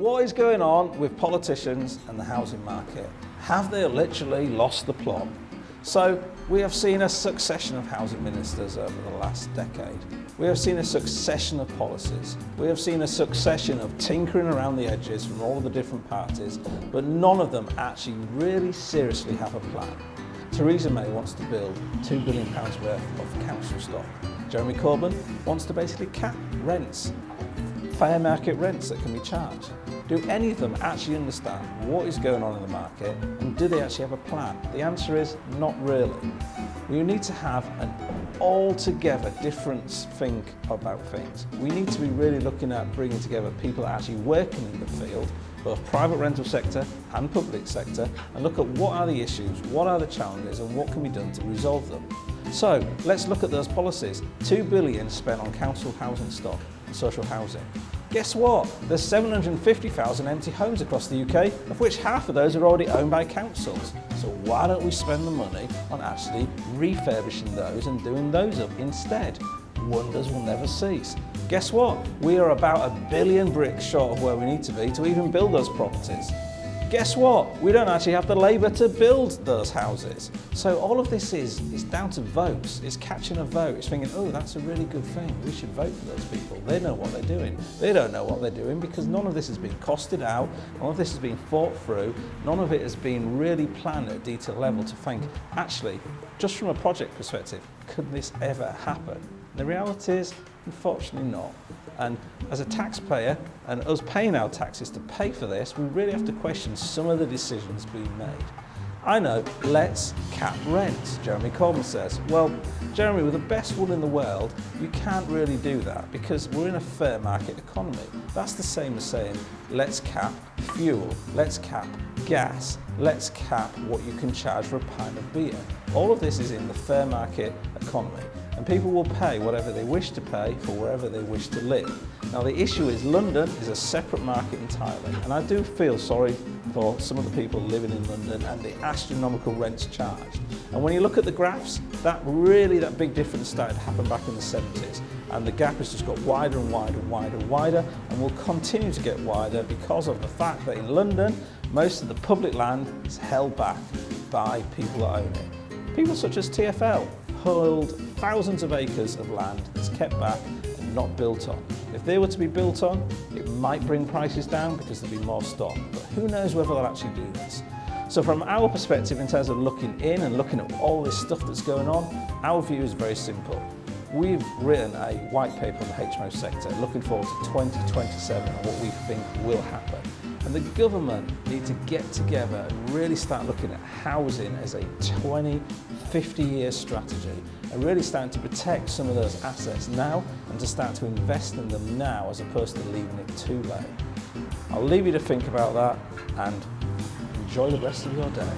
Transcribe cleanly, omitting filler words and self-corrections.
What is going on with politicians and the housing market? Have they literally lost the plot? So we have seen a succession of housing ministers over the last decade. We have seen a succession of policies. We have seen a succession of tinkering around the edges from all of the different parties, but none of them actually really seriously have a plan. Theresa May wants to build £2 billion worth of council stock. Jeremy Corbyn wants to basically cap rents, fair market rents that can be charged. Do any of them actually understand what is going on in the market, and do they actually have a plan? The answer is not really. We need to have an altogether different think about things. We need to be really looking at bringing together people actually working in the field, both private rental sector and public sector, and look at what are the issues, what are the challenges, and what can be done to resolve them. So let's look at those policies. £2 billion spent on council housing stock and social housing. Guess what? There's 750,000 empty homes across the UK, of which half of those are already owned by councils. So why don't we spend the money on actually refurbishing those and doing those up instead? Wonders will never cease. Guess what? We are about 1 billion bricks short of where we need to be to even build those properties. Guess what? We don't actually have the labour to build those houses. So all of this is down to votes. It's catching a vote. It's thinking, oh, that's a really good thing. We should vote for those people. They know what they're doing. They don't know what they're doing because none of this has been costed out. None of this has been thought through. None of it has been really planned at a detailed level to think, actually, just from a project perspective, could this ever happen? And the reality is, unfortunately not. And as a taxpayer, and us paying our taxes to pay for this, we really have to question some of the decisions being made. I know, let's cap rents, Jeremy Corbyn says. Well, Jeremy, with the best will in the world, you can't really do that because we're in a fair market economy. That's the same as saying, let's cap fuel, let's cap gas, let's cap what you can charge for a pint of beer. All of this is in the fair market economy. And people will pay whatever they wish to pay for wherever they wish to live. Now the issue is London is a separate market entirely, and I do feel sorry for some of the people living in London and the astronomical rents charged. And when you look at the graphs, that big difference started to happen back in the 70s, and the gap has just got wider and wider and wider and wider, and will continue to get wider because of the fact that in London, most of the public land is held back by people that own it. People such as TfL hold thousands of acres of land that's kept back and not built on. If they were to be built on, it might bring prices down because there'd be more stock, but who knows whether they'll actually do this. So from our perspective, in terms of looking in and looking at all this stuff that's going on, our view is very simple. We've written a white paper on the HMO sector, looking forward to 2027 and what we think will happen. And the government need to get together and really start looking at housing as a 20, 50-year strategy and really starting to protect some of those assets now and to start to invest in them now as opposed to leaving it too late. I'll leave you to think about that and enjoy the rest of your day.